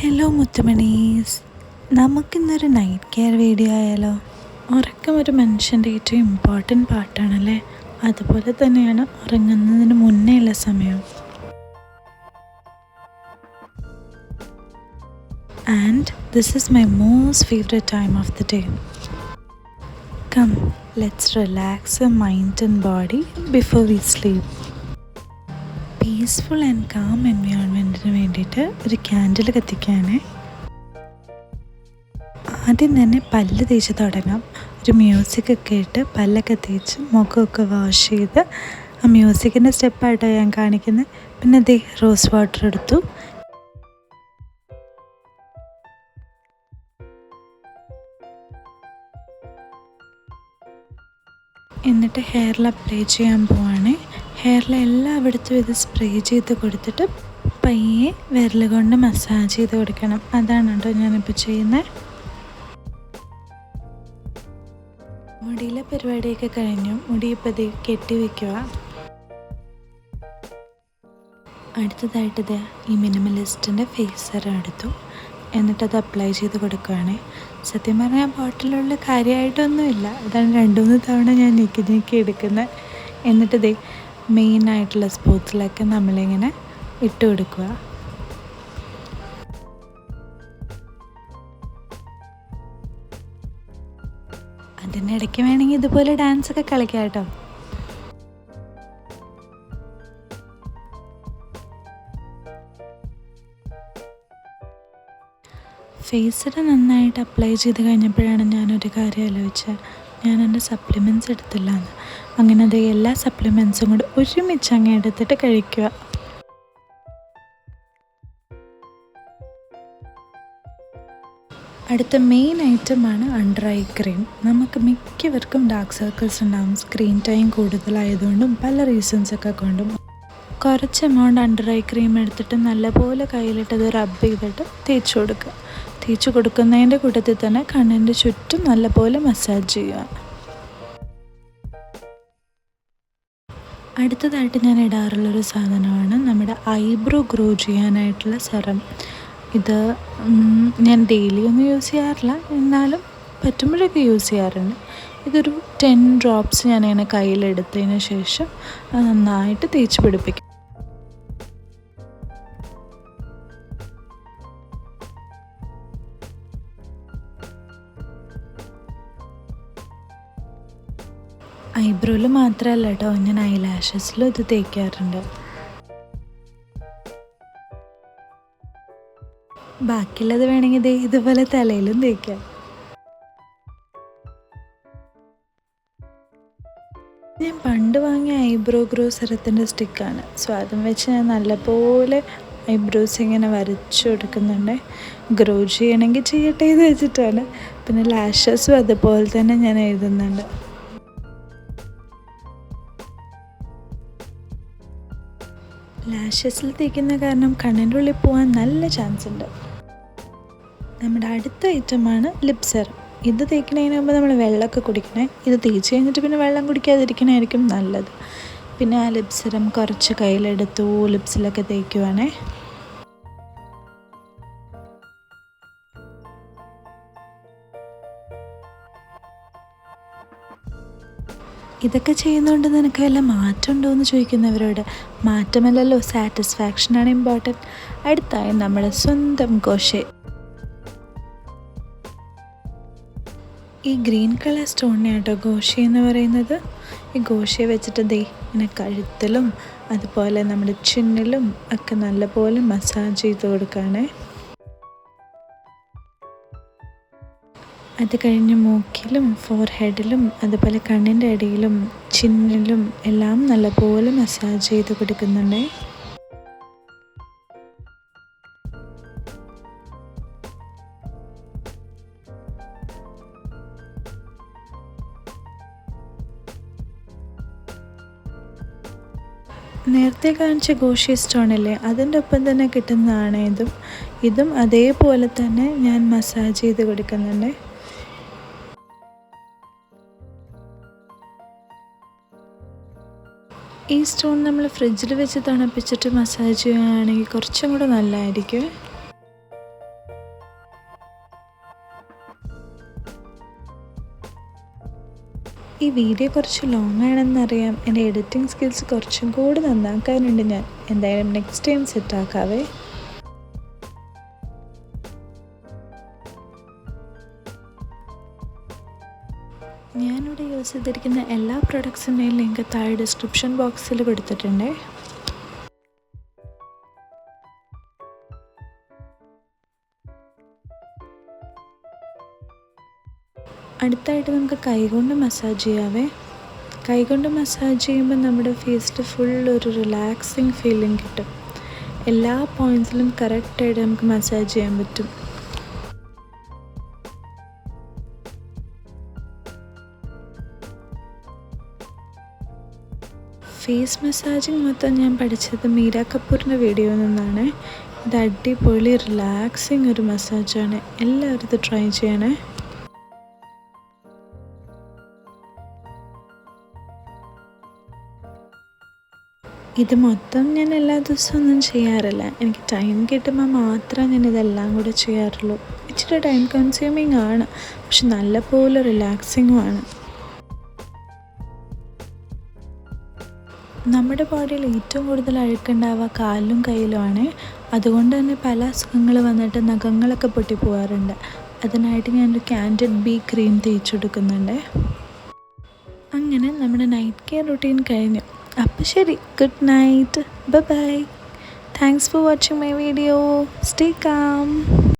Hello മുത്തുമണീസ്, നമുക്കിന്നൊരു night care video ആയാലോ? ഉറക്കം ഒരു മനുഷ്യൻ്റെ ഏറ്റവും ഇമ്പോർട്ടൻ്റ് പാർട്ടാണല്ലേ. അതുപോലെ തന്നെയാണ് ഉറങ്ങുന്നതിന് മുന്നേ ഉള്ള സമയം. And this is my most favourite time of the day. Come, let's relax your mind and body before we sleep. Peaceful and calm എൻവയോൺമെൻറ്റിന് വേണ്ടിയിട്ട് ഒരു ക്യാൻഡിൽ കത്തിക്കുകയാണ്. ആദ്യം തന്നെ പല്ല് തേച്ച് തുടങ്ങാം. ഒരു മ്യൂസിക്കൊക്കെ ഇട്ട് പല്ലൊക്കെ തേച്ച് മുഖമൊക്കെ വാഷ് ചെയ്ത് ആ മ്യൂസിക്കിൻ്റെ സ്റ്റെപ്പായിട്ടാണ് ഞാൻ കാണിക്കുന്നത്. പിന്നെ ദേ റോസ് വാട്ടർ എടുത്തു. എന്നിട്ട് ഹെയറിൽ അപ്ലൈ ചെയ്യാൻ പോവാണ്. ഹെയറിൽ എല്ലായിടത്തും ഇത് സ്പ്രേ ചെയ്ത് കൊടുത്തിട്ട് പയ്യെ വിരൽ കൊണ്ട് മസാജ് ചെയ്ത് കൊടുക്കണം. അതാണ് കേട്ടോ ഞാനിപ്പോൾ ചെയ്യുന്നത്. മുടിയിലെ പരിപാടിയൊക്കെ കഴിഞ്ഞു. മുടി ഇപ്പോൾ ഇത് കെട്ടി വയ്ക്കുക. അടുത്തതായിട്ട് ഇത് ഈ മിനിമലിസ്റ്റിൻ്റെ ഫേസ് സെറം എടുത്തു. എന്നിട്ടത് അപ്ലൈ ചെയ്ത് കൊടുക്കുകയാണ്. സത്യം പറഞ്ഞാൽ ബോട്ടിലുള്ള കാര്യമായിട്ടൊന്നുമില്ല. അതാണ് 2-3 തവണ ഞാൻ നീക്കി എടുക്കുന്നത്. എന്നിട്ട് ഇതേ മെയിനായിട്ടുള്ള സ്പോട്സിലൊക്കെ നമ്മളിങ്ങനെ ഇട്ട് കൊടുക്കുക. അതിനിടയ്ക്ക് വേണമെങ്കിൽ ഇതുപോലെ ഡാൻസൊക്കെ കളിക്കാം കേട്ടോ. ഫേസിൽ നന്നായിട്ട് അപ്ലൈ ചെയ്ത് കഴിഞ്ഞപ്പോഴാണ് ഞാനൊരു കാര്യം ആലോചിച്ചത്. ഞാൻ എൻ്റെ സപ്ലിമെൻറ്റ്സ് എടുത്തില്ല എന്ന്. അങ്ങനെ അത് എല്ലാ സപ്ലിമെൻറ്റ്സും കൂടെ ഒരുമിച്ച് അങ്ങ് എടുത്തിട്ട് കഴിക്കുക. അടുത്ത മെയിൻ ഐറ്റമാണ് അണ്ടർ ഐ ക്രീം. നമുക്ക് മിക്കവർക്കും ഡാർക്ക് സർക്കിൾസ് ഉണ്ടാകും. സ്ക്രീൻ ടൈം കൂടുതലായതുകൊണ്ടും പല റീസൺസൊക്കെ കൊണ്ടും. കുറച്ച് എമൗണ്ട് അണ്ടർ ഐ ക്രീം എടുത്തിട്ട് നല്ലപോലെ കയ്യിലിട്ടത് റബ്ബ് ചെയ്തിട്ട് തേച്ച് കൊടുക്കുക. തേച്ച് കൊടുക്കുന്നതിൻ്റെ കൂട്ടത്തിൽ തന്നെ കണ്ണിൻ്റെ ചുറ്റും നല്ലപോലെ മസാജ് ചെയ്യുക. അടുത്തതായിട്ട് ഞാൻ ഇടാറുള്ളൊരു സാധനമാണ് നമ്മുടെ ഐബ്രോ ഗ്രോ ചെയ്യാനായിട്ടുള്ള സെറം. ഇത് ഞാൻ ഡെയിലി ഒന്നും യൂസ് ചെയ്യാറില്ല, എന്നാലും പറ്റുമ്പോഴൊക്കെ യൂസ് ചെയ്യാറുണ്ട്. ഇതൊരു 10 ഡ്രോപ്സ് ഞാനിങ്ങനെ കയ്യിലെടുത്തതിന് ശേഷം അത് നന്നായിട്ട് തേച്ച് പിടിപ്പിക്കും. ഐബ്രോയിൽ മാത്രമല്ല കേട്ടോ, ഞാൻ ഐലാഷസിലും ഇത് തേക്കാറുണ്ട്. ബാക്കിയുള്ളത് വേണമെങ്കിൽ ഇതുപോലെ തലയിലും തേക്കാം. ഞാൻ പണ്ട് വാങ്ങിയ ഐബ്രോ ഗ്രോ സെറത്തിൻ്റെ സ്റ്റിക്കാണ്. സോ അതും വെച്ച് ഞാൻ നല്ലപോലെ ഐബ്രോസ് ഇങ്ങനെ വരച്ചു കൊടുക്കുന്നുണ്ട്. ഗ്രോ ചെയ്യണമെങ്കിൽ ചെയ്യട്ടെ എന്ന് വെച്ചിട്ടാണ്. പിന്നെ ലാഷസും അതുപോലെ തന്നെ ഞാൻ എഴുതുന്നുണ്ട്. ലാഷസിൽ തേക്കുന്ന കാരണം കണ്ണിൻ്റെ ഉള്ളിൽ പോകാൻ നല്ല ചാൻസ് ഉണ്ട്. നമ്മുടെ അടുത്ത ഐറ്റമാണ് ലിപ് സെറം. ഇത് തേക്കുന്നതിന് മുമ്പ് നമ്മൾ വെള്ളമൊക്കെ കുടിക്കണേ. ഇത് തേച്ച് കഴിഞ്ഞിട്ട് പിന്നെ വെള്ളം കുടിക്കാതിരിക്കണമായിരിക്കും നല്ലത്. പിന്നെ ആ ലിപ് സെറം കുറച്ച് കയ്യിലെടുത്തു ലിപ്സിലൊക്കെ തേക്കുവാണേ. ഇതൊക്കെ ചെയ്യുന്നതുകൊണ്ട് നിനക്ക് വല്ല മാറ്റം ഉണ്ടോ എന്ന് ചോദിക്കുന്നവരോട് മാറ്റമല്ലല്ലോ, സാറ്റിസ്ഫാക്ഷനാണ് ഇമ്പോർട്ടൻറ്റ്. അടുത്തായി നമ്മുടെ സ്വന്തം ഗോഷെ. ഈ ഗ്രീൻ കളർ സ്റ്റോണിനെ കേട്ടോ ഗോഷെ എന്ന് പറയുന്നത്. ഈ ഗോഷയെ വെച്ചിട്ട് ഇങ്ങനെ കഴുത്തിലും അതുപോലെ നമ്മുടെ ചിന്നിലും ഒക്കെ നല്ലപോലെ മസാജ് ചെയ്ത് കൊടുക്കുകയാണ്. അത് കഴിഞ്ഞ് മൂക്കിലും ഫോർഹെഡിലും അതുപോലെ കണ്ണിൻ്റെ അടിയിലും ചിന്നിലും എല്ലാം നല്ലപോലെ മസാജ് ചെയ്ത് കൊടുക്കുന്നുണ്ട്. നേരത്തെ കാണിച്ച ഗോഷി സ്റ്റോണില്ലേ, അതിൻ്റെ ഒപ്പം തന്നെ കിട്ടുന്നതാണ് ഇതും അതേപോലെ തന്നെ ഞാൻ മസാജ് ചെയ്ത് കൊടുക്കുന്നുണ്ട്. ഈ സ്റ്റോൺ നമ്മൾ ഫ്രിഡ്ജിൽ വെച്ച് തണുപ്പിച്ചിട്ട് മസാജ് ചെയ്യുകയാണെങ്കിൽ കുറച്ചും കൂടെ നല്ലതായിരിക്കും. ഈ വീഡിയോ കുറച്ച് ലോങ് ആണെന്നറിയാം. എൻ്റെ എഡിറ്റിംഗ് സ്കിൽസ് കുറച്ചും കൂടി നന്നാക്കാനുണ്ട്. ഞാൻ എന്തായാലും നെക്സ്റ്റ് ടൈം സെറ്റാക്കാവേ. ഞാനിവിടെ യൂസ് ചെയ്തിരിക്കുന്ന എല്ലാ പ്രൊഡക്ട്സിൻ്റെയും ലിങ്ക് താഴെ ഡിസ്ക്രിപ്ഷൻ ബോക്സിൽ കൊടുത്തിട്ടുണ്ട്. അടുത്തായിട്ട് നമുക്ക് കൈകൊണ്ട് മസാജ് ചെയ്യാവേ. കൈകൊണ്ട് മസാജ് ചെയ്യുമ്പോൾ നമ്മുടെ ഫേസിൽ ഫുൾ ഒരു റിലാക്സിങ് ഫീലിംഗ് കിട്ടും. എല്ലാ പോയിൻറ്റ്സിലും കറക്റ്റായിട്ട് നമുക്ക് മസാജ് ചെയ്യാൻ പറ്റും. ഫേസ് മസാജിങ് മൊത്തം ഞാൻ പഠിച്ചത് മീര കപൂറിൻ്റെ വീഡിയോയിൽ നിന്നാണ്. ഇത് അടിപൊളി റിലാക്സിങ് ഒരു മസാജാണ്. എല്ലാവരും ഇത് ട്രൈ ചെയ്യണേ. ഇത് മൊത്തം ഞാൻ എല്ലാ ദിവസവും ഒന്നും ചെയ്യാറില്ല. എനിക്ക് ടൈം കിട്ടുമ്പോൾ മാത്രമേ ഞാൻ ഇതെല്ലാം കൂടെ ചെയ്യാറുള്ളൂ. ഇച്ചിരി ടൈം കൺസ്യൂമിങ് ആണ്, പക്ഷെ നല്ലപോലെ റിലാക്സിങ്ങും ആണ്. നമ്മുടെ ബോഡിയിൽ ഏറ്റവും കൂടുതൽ അഴുക്കുണ്ടാവുക കാലിലും കയ്യിലുമാണ്. അതുകൊണ്ട് തന്നെ പല അസുഖങ്ങൾ വന്നിട്ട് നഖങ്ങളൊക്കെ പൊട്ടിപ്പോവാറുണ്ട്. അതിനായിട്ട് ഞാനൊരു കാൻഡിഡ് ബി ക്രീം തേച്ചെടുക്കുന്നുണ്ട്. അങ്ങനെ നമ്മുടെ നൈറ്റ് കെയർ റുട്ടീൻ കഴിഞ്ഞു. അപ്പോൾ ശരി, good night, bye bye. Thanks for watching my video. Stay calm.